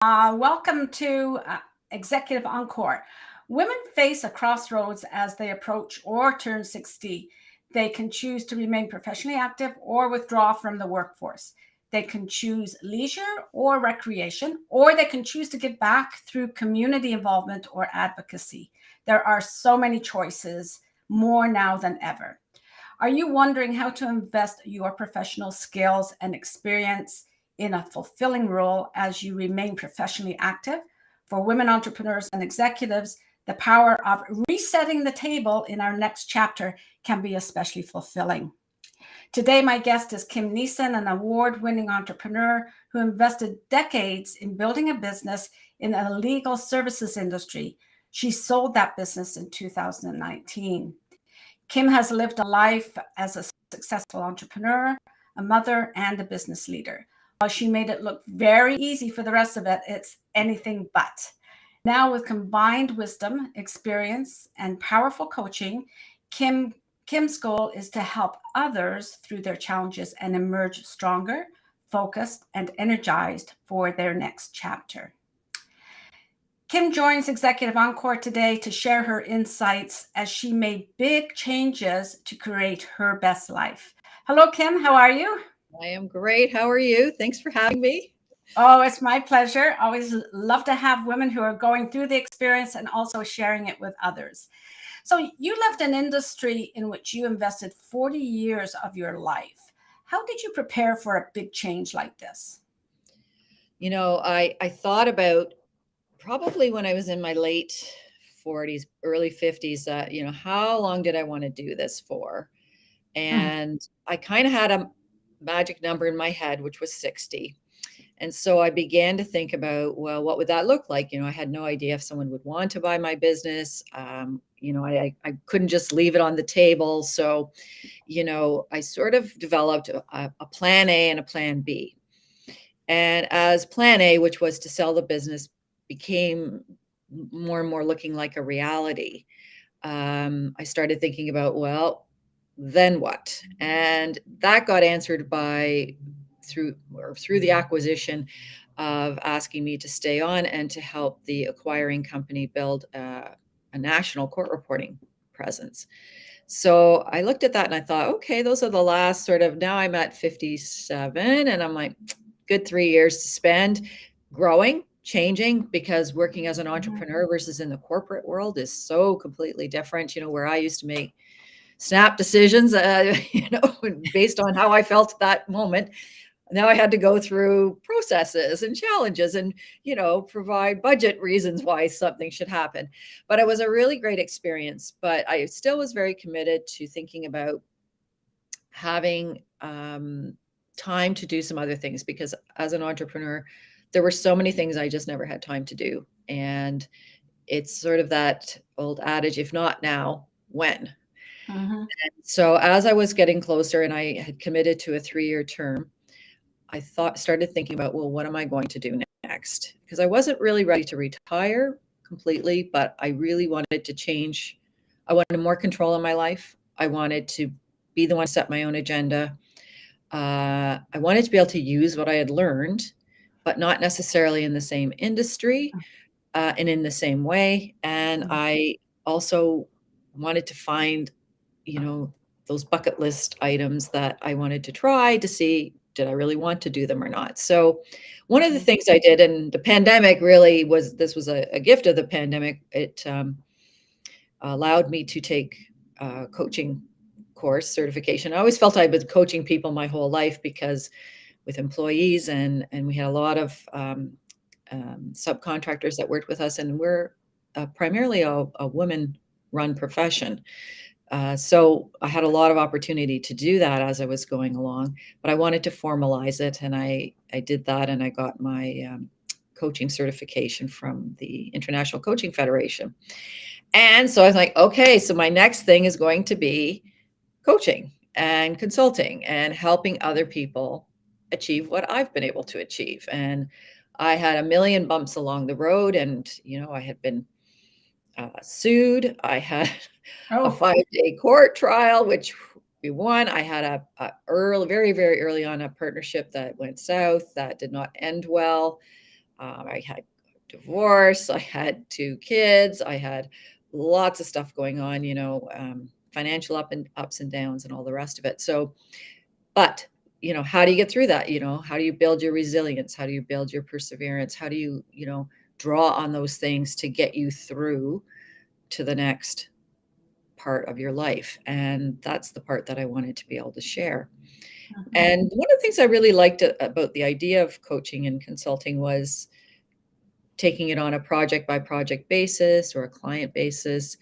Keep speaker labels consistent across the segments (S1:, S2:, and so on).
S1: Welcome to Executive Encore. Women face a crossroads as they approach or turn 60. They can choose to remain professionally active or withdraw from the workforce. They can choose leisure or recreation, or they can choose to give back through community involvement or advocacy. There are so many choices, more now than ever. Are you wondering how to invest your professional skills and experience in a fulfilling role as you remain professionally active? For women entrepreneurs and executives, the power of resetting the table in our next chapter can be especially fulfilling. Today, my guest is Kim Neeson, an award-winning entrepreneur who invested decades in building a business in the legal services industry. She sold that business in 2019. Kim has lived a life as a successful entrepreneur, a mother, and a business leader. While she made it look very easy for the rest of it, it's anything but. Now, with combined wisdom, experience, and powerful coaching, Kim's goal is to help others through their challenges and emerge stronger, focused, and energized for their next chapter. Kim joins Executive Encore today to share her insights as she made big changes to create her best life. Hello, Kim. How are you?
S2: I am great. How are you? Thanks for having me.
S1: Oh, it's my pleasure. Always love to have women who are going through the experience and also sharing it with others. So you left an industry in which you invested 40 years of your life. How did you prepare for a big change like this?
S2: I thought about probably when I was in my late 40s, early 50s, how long did I want to do this for?
S1: Mm.
S2: And I kind of had a magic number in my head, which was 60. And so I began to think about, well, what would that look like? I had no idea if someone would want to buy my business. I couldn't just leave it on the table. So, I sort of developed a plan A and a plan B. And as plan A, which was to sell the business, became more and more looking like a reality, I started thinking about, well, then what? And that got answered by through the acquisition of asking me to stay on and to help the acquiring company build a national court reporting presence. So I looked at that and I thought, okay, those are the last sort of, now I'm at 57 and I'm like, good 3 years to spend growing, changing, because working as an entrepreneur versus in the corporate world is so completely different. Where I used to make snap decisions, based on how I felt at that moment. Now I had to go through processes and challenges and, provide budget reasons why something should happen. But it was a really great experience. But I still was very committed to thinking about having time to do some other things, because as an entrepreneur, there were so many things I just never had time to do. And it's sort of that old adage, if not now, when?
S1: Mm-hmm.
S2: So as I was getting closer and I had committed to a 3-year term, I started thinking about, well, what am I going to do next? Because I wasn't really ready to retire completely, but I really wanted to change. I wanted more control in my life. I wanted to be the one to set my own agenda. I wanted to be able to use what I had learned, but not necessarily in the same industry and in the same way. And I also wanted to find, those bucket list items that I wanted to try to see, did I really want to do them or not? So one of the things I did, and the pandemic really was, this was a gift of the pandemic. It allowed me to take coaching course certification. I always felt I'd been coaching people my whole life, because with employees and we had a lot of subcontractors that worked with us, and we're primarily a women-run profession. So I had a lot of opportunity to do that as I was going along, but I wanted to formalize it, and I did that, and I got my coaching certification from the International Coaching Federation. And so I was like, okay, so my next thing is going to be coaching and consulting and helping other people achieve what I've been able to achieve. And I had a million bumps along the road, and I had been sued. I had a 5-day court trial, which we won. I had very, very early on a partnership that went south, that did not end well. I had divorce, I had 2 kids, I had lots of stuff going on, financial ups and downs and all the rest of it. So, but, how do you get through that? How do you build your resilience? How do you build your perseverance? How do you, draw on those things to get you through to the next part of your life? And that's the part that I wanted to be able to share.
S1: Mhm.
S2: And one of the things I really liked about the idea of coaching and consulting was taking it on a project by project basis or a client basis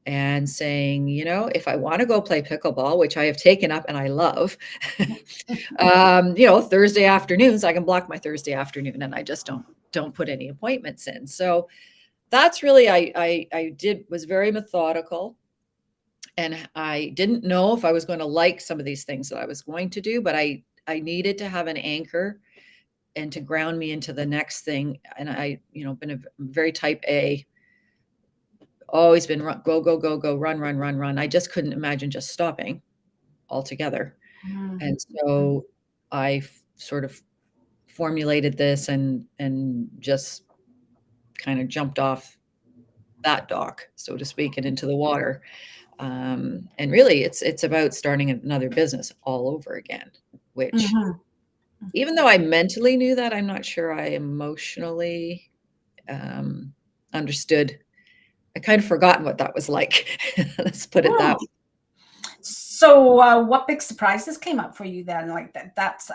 S2: and saying, if I want to go play pickleball, which I have taken up and I love, Thursday afternoons, I can block my Thursday afternoon and I just don't put any appointments in. So that's really, was very methodical, and I didn't know if I was going to like some of these things that I was going to do, but I needed to have an anchor and to ground me into the next thing. And I, been a very type A, always been go, go, go, go, run, run, run, run. I just couldn't imagine just stopping altogether.
S1: Mhm.
S2: And so I sort of formulated this and just kind of jumped off that dock, so to speak, and into the water. And really, it's about starting another business all over again, which,
S1: Mhm.
S2: even though I mentally knew that, I'm not sure I emotionally um, understood. I kind of forgotten what that was like. Let's put it that
S1: Hmm.
S2: way.
S1: So, what big surprises came up for you then? Like that's,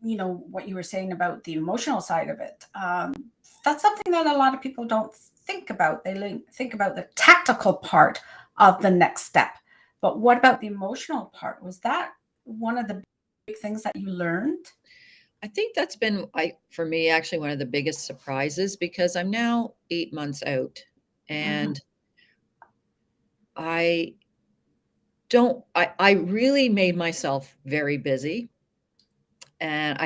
S1: what you were saying about the emotional side of it. That's something that a lot of people don't think about. They think about the tactical part of the next step. But what about the emotional part? Was that one of the big things that you learned?
S2: I think that's been, for me, actually one of the biggest surprises, because I'm now 8 months out,
S1: Mhm.
S2: and I I really made myself very busy. And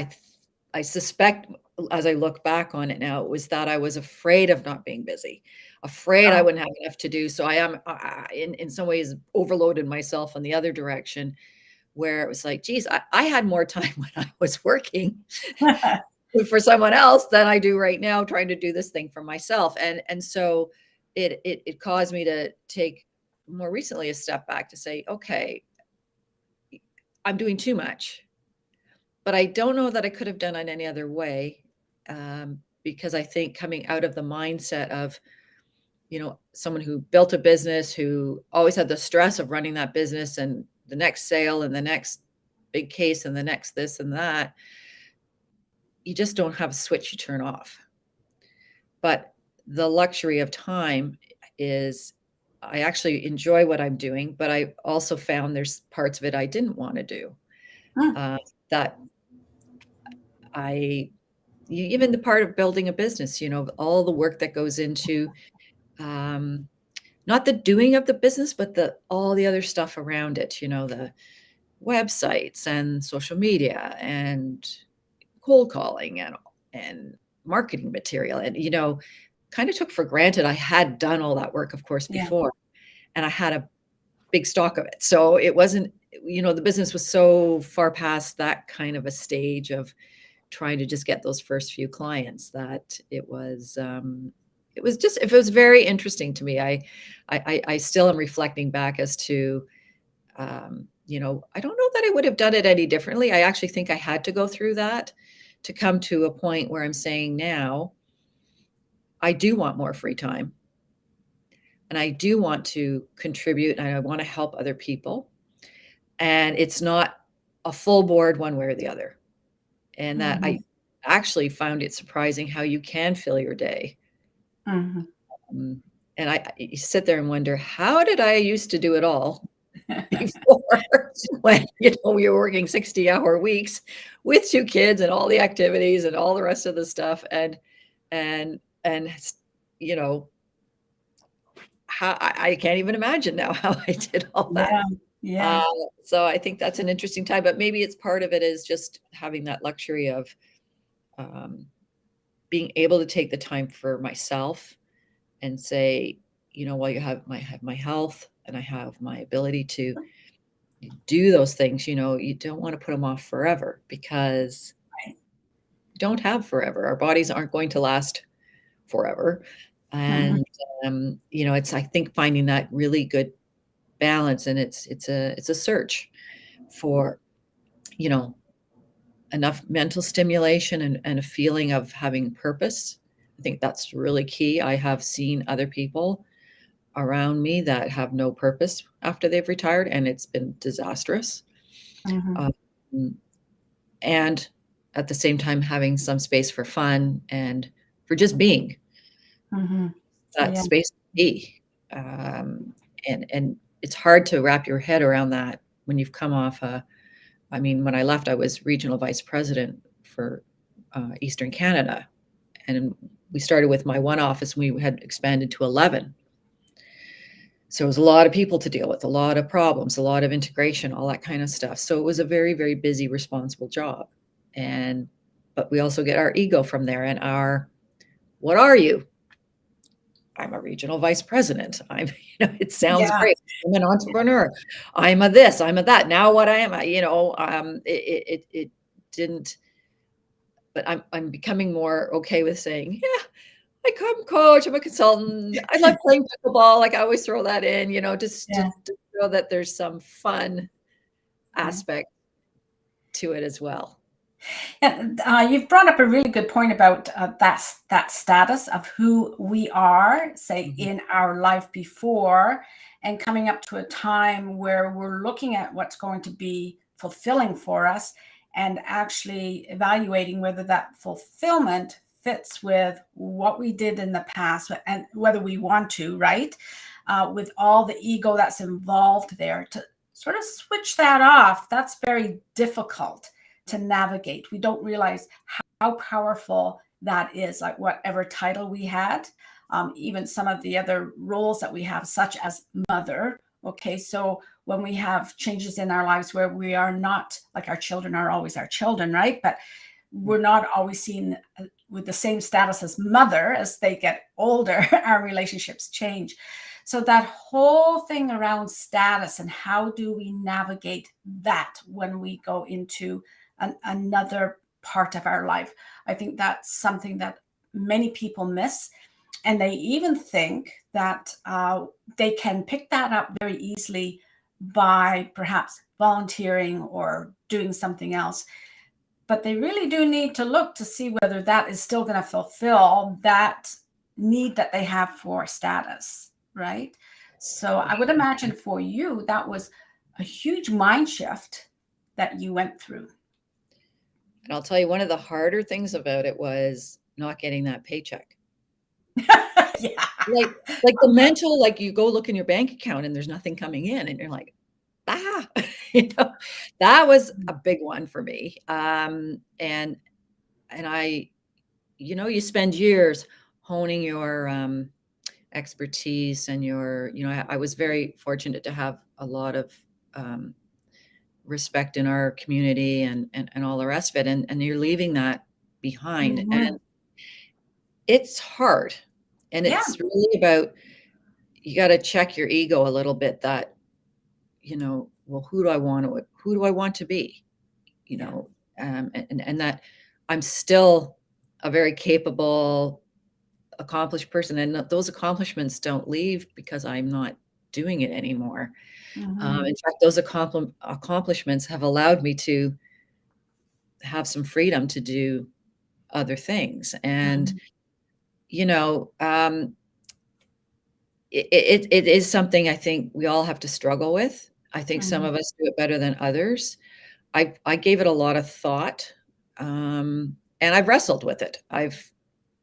S2: I suspect, as I look back on it now, it was that I was afraid of not being busy, afraid I
S1: Oh.
S2: wouldn't have enough to do. So I am, in some ways, overloaded myself in the other direction, where it was like, geez, I had more time when I was working for someone else than I do right now trying to do this thing for myself. And so it caused me to take more recently a step back to say, okay, I'm doing too much. But I don't know that I could have done it any other way, because I think coming out of the mindset of, someone who built a business, who always had the stress of running that business and the next sale and the next big case and the next this and that, you just don't have a switch you turn off. But the luxury of time is, I actually enjoy what I'm doing, but I also found there's parts of it I didn't want to do,
S1: Mm.
S2: uh, that I even the part of building a business, all the work that goes into, um, not the doing of the business, but the all the other stuff around it, the websites and social media and cold calling and marketing material. And, kind of took for granted I had done all that work, of course,
S1: Yeah.
S2: before, and I had a big stock of it. So it wasn't, the business was so far past that kind of a stage of trying to just get those first few clients that it was very interesting to me. I still am reflecting back as to, I don't know that I would have done it any differently. I actually think I had to go through that to come to a point where I'm saying now I do want more free time, and I do want to contribute, and I want to help other people, and it's not a full board one way or the other. And that I
S1: Mhm.
S2: actually found it surprising how you can fill your day.
S1: Mhm.
S2: Um, and you sit there and wonder, how did I used to do it all before, when, we were working 60-hour weeks with 2 kids and all the activities and all the rest of the stuff, and you know, how I can't even imagine now how I did all that.
S1: Yeah. Yeah.
S2: Uh, so I think that's an interesting time, but maybe it's part of it is just having that luxury of, um, being able to take the time for myself and say, while have my health and I have my ability to do those things, you don't want to put them off forever, because
S1: Right.
S2: don't have forever. Our bodies aren't going to last forever.
S1: Mhm.
S2: And it's, I think, finding that really good balance, and it's a search for, you know, enough mental stimulation and a feeling of having purpose. I think that's really key. I have seen other people around me that have no purpose after they've retired, and it's been disastrous.
S1: Mhm.
S2: Um, and at the same time, having some space for fun and for just being.
S1: Mhm.
S2: That
S1: Yeah.
S2: space to be. Um, and it's hard to wrap your head around that when you've come off I mean, when I left, I was regional vice president for Eastern Canada, and we started with my one office, and we had expanded to 11. So it was a lot of people to deal with, a lot of problems, a lot of integration, all that kind of stuff. So it was a very, very busy, responsible job. And but we also get our ego from there, and what are you? I'm a regional vice president. It sounds
S1: Yeah.
S2: great. I'm an entrepreneur. I'm a this, I'm a that. Now what I am, it didn't, but I'm becoming more okay with saying, yeah, I'm coach, I'm a consultant. I love playing pickleball. Like, I always throw that in, just to,
S1: Yeah.
S2: to show that there's some fun
S1: Yeah.
S2: aspect to it as well.
S1: And you've brought up a really good point about that status of who we are, say,
S2: Mhm.
S1: in our life before, and coming up to a time where we're looking at what's going to be fulfilling for us, and actually evaluating whether that fulfillment fits with what we did in the past and whether we want to, right? With all the ego that's involved there, to sort of switch that off, that's very difficult to navigate. We don't realize how powerful that is, like whatever title we had, even some of the other roles that we have, such as mother. Okay, so when we have changes in our lives where we are not, like, our children are always our children, right? But we're not always seen with the same status as mother. As they get older, our relationships change. So that whole thing around status, and how do we navigate that when we go into another part of our life, I think that's something that many people miss. And they even think that they can pick that up very easily by perhaps volunteering or doing something else. But they really do need to look to see whether that is still going to fulfill that need that they have for status, right? So I would imagine for you, that was a huge mind shift that you went through.
S2: And I'll tell you, one of the harder things about it was not getting that paycheck.
S1: Yeah.
S2: Like the mental, like, you go look in your bank account and there's nothing coming in, and you're like, "Ah," you know, that was a big one for me. And I, you spend years honing your expertise, and I was very fortunate to have a lot of um, respect in our community, and all the rest of it, and you're leaving that behind, and
S1: Mhm.
S2: it's hard, and
S1: Yeah.
S2: it's really about, you got to check your ego a little bit, that, well, who do I want to be? You
S1: Yeah.
S2: know, and that I'm still a very capable, accomplished person, and those accomplishments don't leave because I'm not doing it anymore.
S1: Mhm.
S2: In fact, those accomplishments have allowed me to have some freedom to do other things, and
S1: Mhm.
S2: you know, it is something I think we all have to struggle with. I think some
S1: Mhm.
S2: of us do it better than others. I gave it a lot of thought, and I've wrestled with it. I've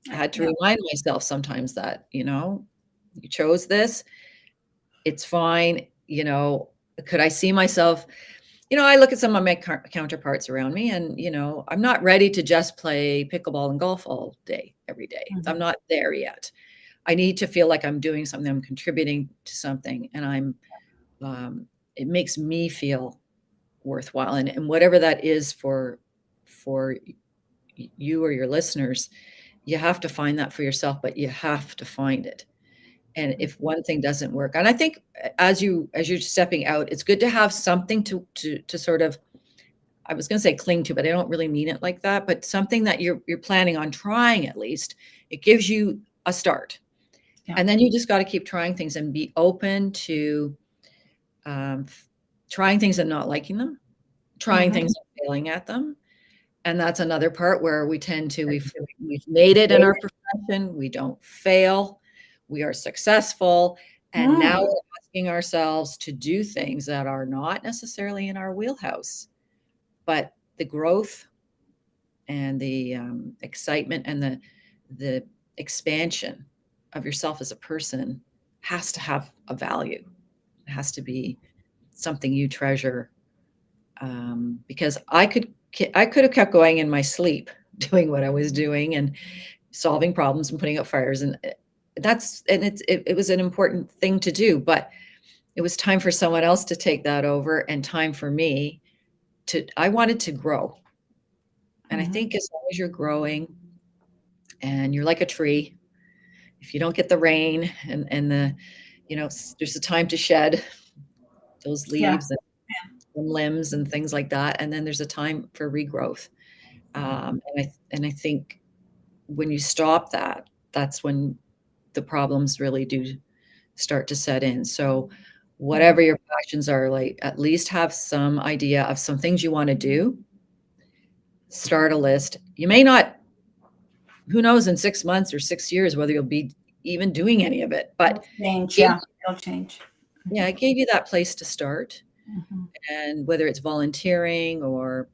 S2: had to
S1: Yeah.
S2: remind myself sometimes that, you chose this, it's fine. Could I see myself, I look at some of my counterparts around me, and, I'm not ready to just play pickleball and golf all day, every day. I'm
S1: Mhm.
S2: not there yet. I need to feel like I'm doing something, I'm contributing to something, and it makes me feel worthwhile. And whatever that is for you or your listeners, you have to find that for yourself, but you have to find it. And if one thing doesn't work, and I think, as you're stepping out, it's good to have something to sort of I was going to say cling to, but I don't really mean it like that, but something that you're planning on trying at least. It gives you a start.
S1: Yeah.
S2: And then you just got to keep trying things and be open to trying things and not liking them, trying things and failing at them. And that's another part where we tend to, we've made it in our profession. We don't fail. We are successful. And now we're asking ourselves to do things that are not necessarily in our wheelhouse, but the growth and the excitement and the expansion of yourself as a person has to have a value. It has to be something you treasure. Because I could have kept going in my sleep, doing what I was doing and solving problems and putting out fires, and it was an important thing to do, but it was time for someone else to take that over, and time for me I wanted to grow. And I think as long as you're growing and you're like a tree, if you don't get the rain and there's a time to shed those leaves and limbs and things like that, and then there's a time for regrowth. And I think when you stop that, that's when the problems really do start to set in. So whatever your passions are, like, at least have some idea of some things you want to do. Start a list. You may not, who knows, in 6 months or 6 years, whether you'll be even doing any of it, but
S1: it'll change.
S2: Yeah, it gave you that place to start. And whether it's volunteering or,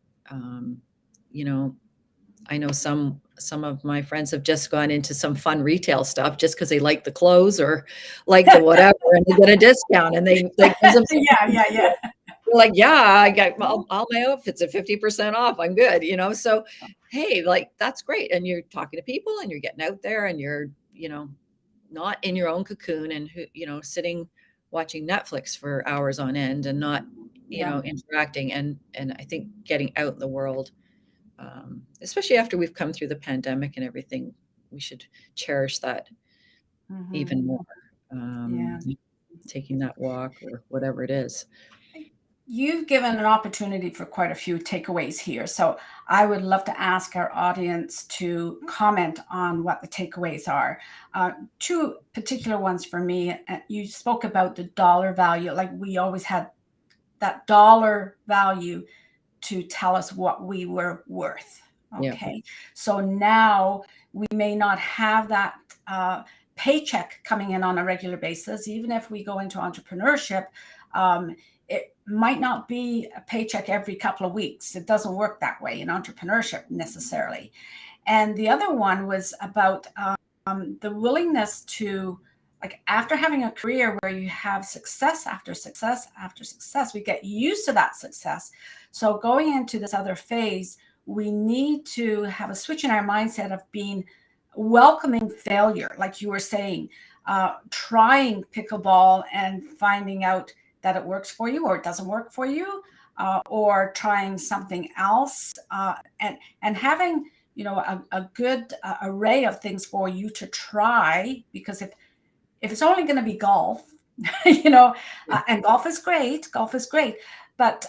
S2: I know some of my friends have just gone into some fun retail stuff just because they like the clothes or like the whatever, and they get a discount and they
S1: yeah.
S2: They're like, yeah, I got all my outfits at 50% off. I'm good, So, hey, like, that's great. And you're talking to people and you're getting out there and you're, not in your own cocoon and sitting watching Netflix for hours on end and not, interacting. And I think getting out in the world, especially after we've come through the pandemic and everything, we should cherish that even more. Taking that walk or whatever it is.
S1: You've given an opportunity for quite a few takeaways here. So I would love to ask our audience to comment on what the takeaways are. Two particular ones for me. You spoke about the dollar value. Like, we always had that dollar value to tell us what we were worth. Okay. Yeah. So now we may not have that paycheck coming in on a regular basis. Even if we go into entrepreneurship, it might not be a paycheck every couple of weeks. It doesn't work that way in entrepreneurship necessarily. And the other one was about the willingness to, like, after having a career where you have success after success after success, we get used to that success. So going into this other phase, we need to have a switch in our mindset of being welcoming failure, like you were saying, trying pickleball and finding out that it works for you or it doesn't work for you, or trying something else, and having a good array of things for you to try. Because if it's only going to be golf, and golf is great, but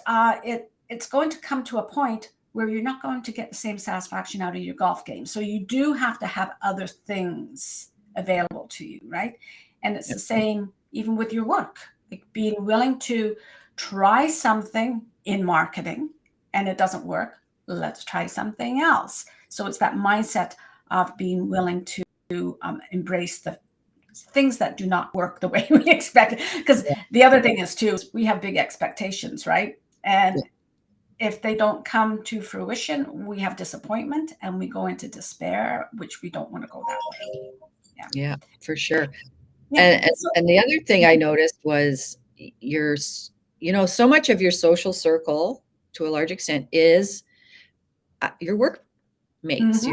S1: it's going to come to a point where you're not going to get the same satisfaction out of your golf game. So you do have to have other things available to you, right? And it's the same even with your work, like being willing to try something in marketing and it doesn't work. Let's try something else. So it's that mindset of being willing to embrace the things that do not work the way we expect. Because the other thing is too, we have big expectations, right? And if they don't come to fruition, we have disappointment and we go into despair, which we don't want to go that way.
S2: Yeah, for sure. Yeah. And the other thing I noticed was so much of your social circle, to a large extent, is your workmates,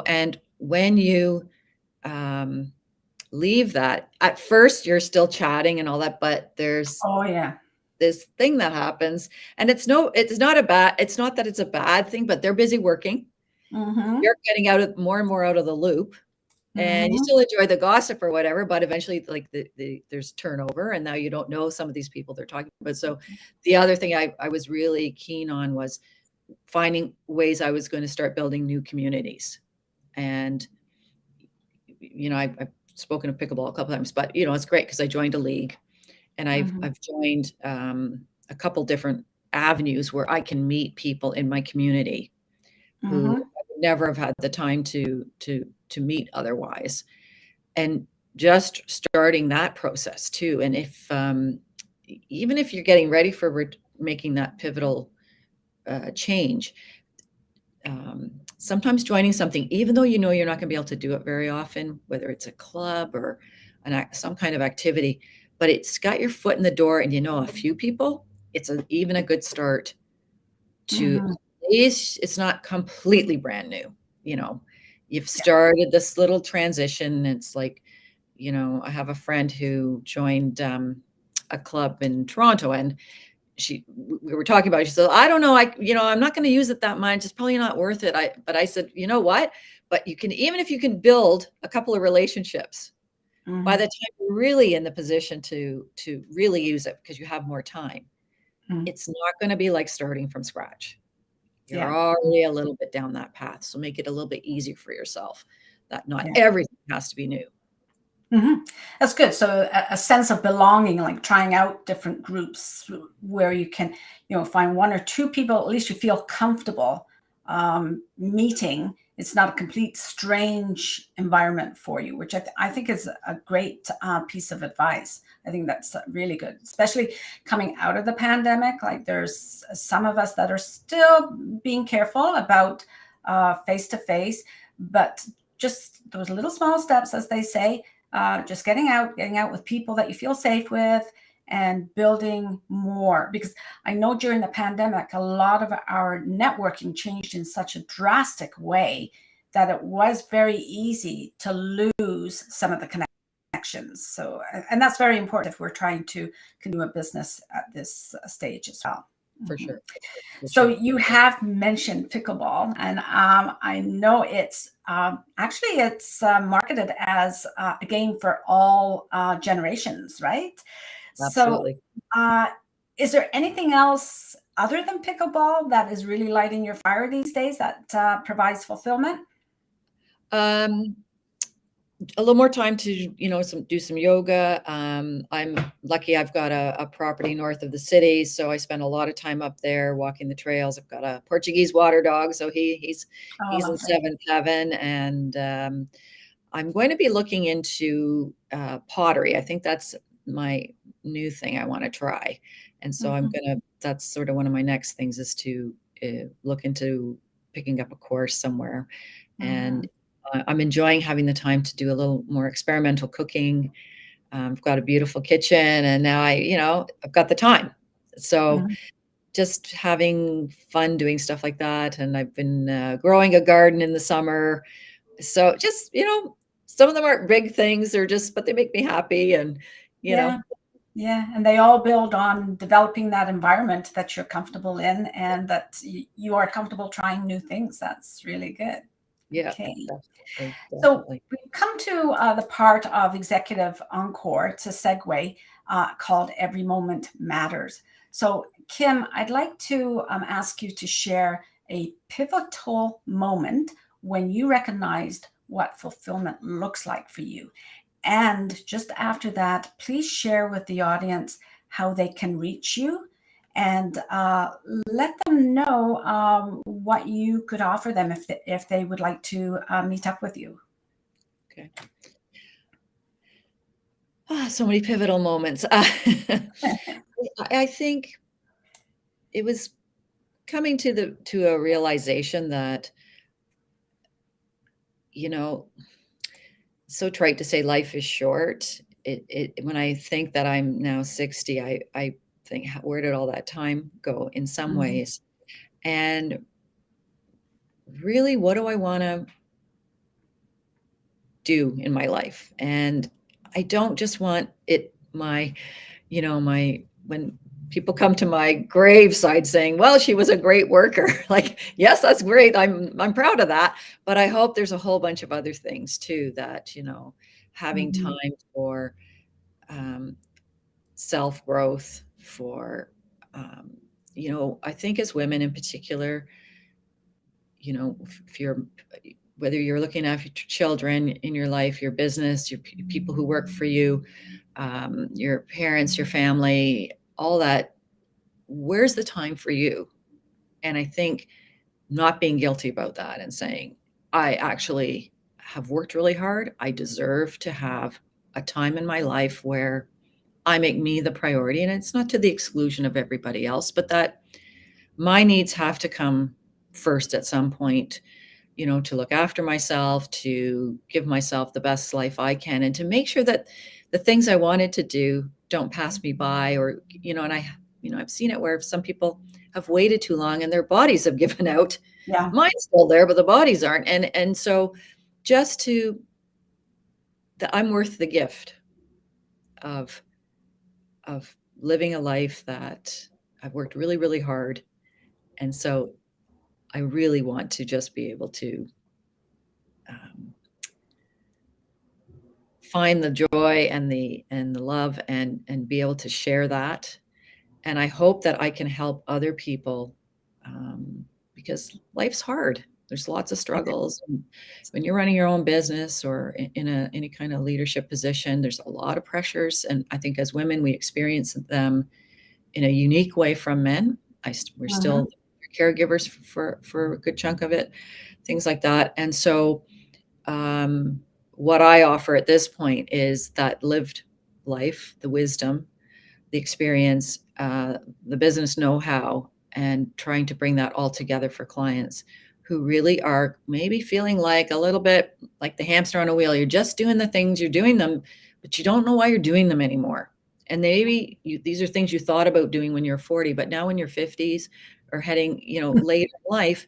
S2: and when you leave that, at first you're still chatting and all that, but there's this thing that happens, and it's not that it's a bad thing, but they're busy working. You're getting more and more out of the loop. And you still enjoy the gossip or whatever, but eventually, like, there's turnover, and now you don't know some of these people they're talking about. So the other thing I was really keen on was finding ways I was going to start building new communities. And, I've spoken of pickleball a couple times, but, it's great because I joined a league, and I've joined a couple different avenues where I can meet people in my community who
S1: Mm-hmm.
S2: I would never have had the time to meet otherwise. And just starting that process too. And if even if you're getting ready for making that pivotal change, sometimes joining something, even though you're not going to be able to do it very often, whether it's a club or some kind of activity, but it's got your foot in the door, and a few people, it's even a good start to,
S1: Mm-hmm.
S2: at least it's not completely brand new. You've
S1: Yeah.
S2: started this little transition. It's like, I have a friend who joined a club in Toronto, and we were talking about it. She said, I don't know. I'm not going to use it that much. It's probably not worth it. But I said, you know what? But you can, even if you can build a couple of relationships, by
S1: Mm-hmm.
S2: the time you're really in the position to really use it, because you have more time,
S1: Mm-hmm.
S2: it's not going to be like starting from scratch. You're
S1: Yeah.
S2: already a little bit down that path. So make it a little bit easier for yourself, that not
S1: Yeah.
S2: everything has to be new.
S1: Mm-hmm. That's good. So a sense of belonging, like trying out different groups where you can, find one or two people, at least you feel comfortable meeting. It's not a complete strange environment for you, which I think is a great piece of advice. I think that's really good, especially coming out of the pandemic. Like there's some of us that are still being careful about face to face, but just those little small steps, as they say, just getting out with people that you feel safe with, and building more. Because I know during the pandemic, a lot of our networking changed in such a drastic way that it was very easy to lose some of the connections. So, and that's very important if we're trying to continue a business at this stage as well.
S2: For
S1: Mhm.
S2: sure. For
S1: So
S2: sure.
S1: you have mentioned pickleball, and I know it's actually it's marketed as a game for all generations, right? So,
S2: Absolutely.
S1: uh, is there anything else other than pickleball that is really lighting your fire these days that provides fulfillment?
S2: Um, a little more time to, do some yoga. I'm lucky I've got a property north of the city, so I spend a lot of time up there walking the trails. I've got a Portuguese water dog, so
S1: Oh,
S2: he's in
S1: lovely.
S2: seventh heaven, and I'm going to be looking into pottery. I think that's my new thing I want to try, and so
S1: Mhm,
S2: that's sort of one of my next things, is to look into picking up a course somewhere. And
S1: mhm,
S2: I'm enjoying having the time to do a little more experimental cooking. I've got a beautiful kitchen, and now I've got the time. So
S1: mhm.
S2: just having fun doing stuff like that. And I've been growing a garden in the summer. So just, some of them aren't big things. But they make me happy. And, you
S1: Yeah.
S2: know,
S1: Yeah, and they all build on developing that environment that you're comfortable in, and that you are comfortable trying new things. That's really good.
S2: yeah,
S1: Okay.
S2: definitely,
S1: So
S2: definitely.
S1: we've come to the part of Executive Encore. It's a segue called Every Moment Matters. So, Kim, I'd like to ask you to share a pivotal moment when you recognized what fulfillment looks like for you. And just after that, please share with the audience how they can reach you, and let them know what you could offer them if they would like to meet up with you.
S2: Okay. So many pivotal moments. I think it was coming to a realization that, you know, so trite to say life is short. When I think that I'm now 60, I think, where did all that time go in some
S1: Mhm,
S2: ways? And really, what do I want to do in my life? And I don't just want it, when people come to my graveside saying, well, she was a great worker. Like, yes, that's great. I'm proud of that. But I hope there's a whole bunch of other things too, that, having
S1: mhm,
S2: time for um, self growth, for I think as women in particular, if you're, whether you're looking after your children in your life, your business, your people who work for you, your parents, your family, all that, where's the time for you? And I think not being guilty about that and saying, I actually have worked really hard. I deserve to have a time in my life where I make me the priority. And it's not to the exclusion of everybody else, but that my needs have to come first at some point, to look after myself, to give myself the best life I can, and to make sure that the things I wanted to do don't pass me by. Or, and I've seen it where some people have waited too long and their bodies have given out.
S1: Yeah.
S2: Mine's still there, but the bodies aren't. And so just that I'm worth the gift of living a life that I've worked really, really hard. And so I really want to just be able to um, find the joy and the love and be able to share that. And I hope that I can help other people, because life's hard. There's lots of struggles. And when you're running your own business or in any kind of leadership position, there's a lot of pressures. And I think as women, we experience them in a unique way from men. We're still caregivers for a good chunk of it, things like that. And so what I offer at this point is that lived life, the wisdom, the experience, the business know-how, and trying to bring that all together for clients who really are maybe feeling like a little bit like the hamster on a wheel. You're just doing the things, you're doing them, but you don't know why you're doing them anymore. And maybe these are things you thought about doing when you're 40, but now in your 50s or heading, later in life,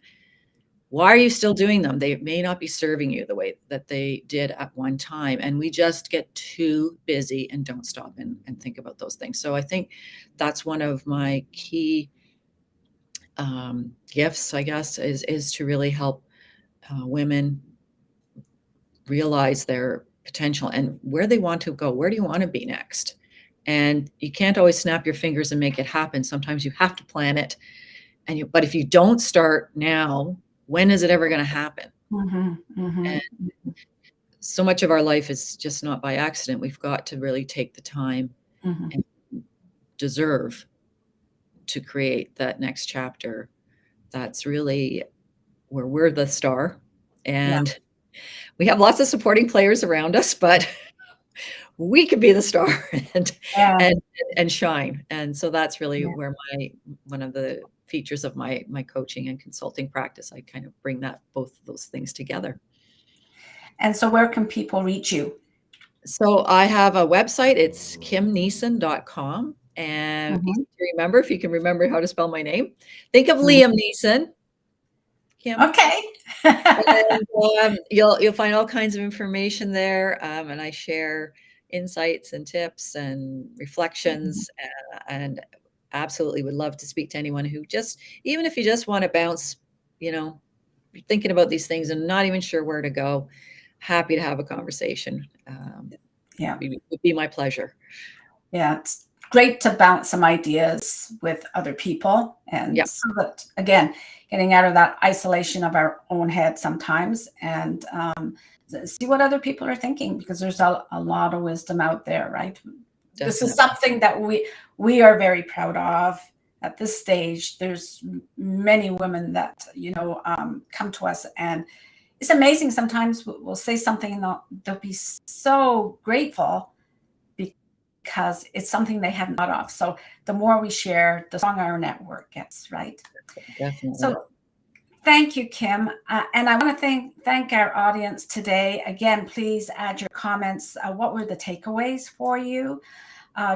S2: why are you still doing them? They may not be serving you the way that they did at one time. And we just get too busy and don't stop and think about those things. So I think that's one of my key gifts, I guess, is to really help women realize their potential and where they want to go. Where do you want to be next? And you can't always snap your fingers and make it happen. Sometimes you have to plan it. But if you don't start now, when is it ever going to happen? And so much of our life is just not by accident. We've got to really take the time and deserve to create that next chapter. That's really where we're the star. And we have lots of supporting players around us, but we could be the star and shine. And so that's really where one of the features of my coaching and consulting practice, I kind of bring both of those things together.
S1: And so where can people reach you?
S2: So I have a website. It's kimneeson.com. And easy to remember, if you can remember how to spell my name. Think of Liam Neeson, Kim.
S1: Okay.
S2: And, you'll find all kinds of information there. And I share insights and tips and reflections, and absolutely would love to speak to anyone who even if you just want to bounce, you're thinking about these things and not even sure where to go, happy to have a conversation. It would be my pleasure.
S1: Yeah, it's great to bounce some ideas with other people. And so that, again, getting out of that isolation of our own head sometimes and see what other people are thinking, because there's a lot of wisdom out there, right? Definitely. This is something that we are very proud of at this stage. There's many women that, come to us, and it's amazing. Sometimes we'll say something and they'll be so grateful because it's something they hadn't thought of. So the more we share, the stronger our network gets, right?
S2: Definitely.
S1: So thank you, Kim. And I want to thank our audience today. Again, please add your comments. What were the takeaways for you?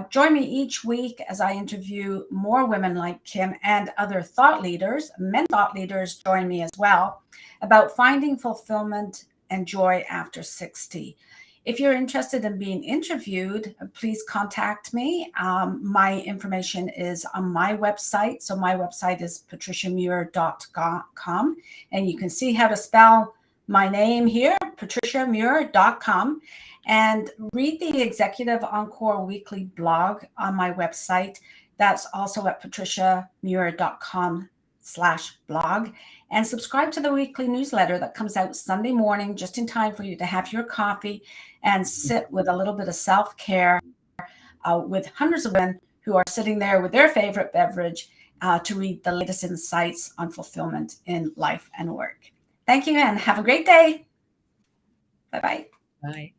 S1: Join me each week as I interview more women like Kim and other thought leaders. Men thought leaders join me as well, about finding fulfillment and joy after 60. If you're interested in being interviewed, please contact me. My information is on my website. So my website is patriciamuir.com, and you can see how to spell my name here, patriciamuir.com. And read the Executive Encore weekly blog on my website. That's also at patriciamuir.com/blog. And subscribe to the weekly newsletter that comes out Sunday morning, just in time for you to have your coffee and sit with a little bit of self-care with hundreds of women who are sitting there with their favorite beverage to read the latest insights on fulfillment in life and work. Thank you and have a great day. Bye-bye.
S2: Bye.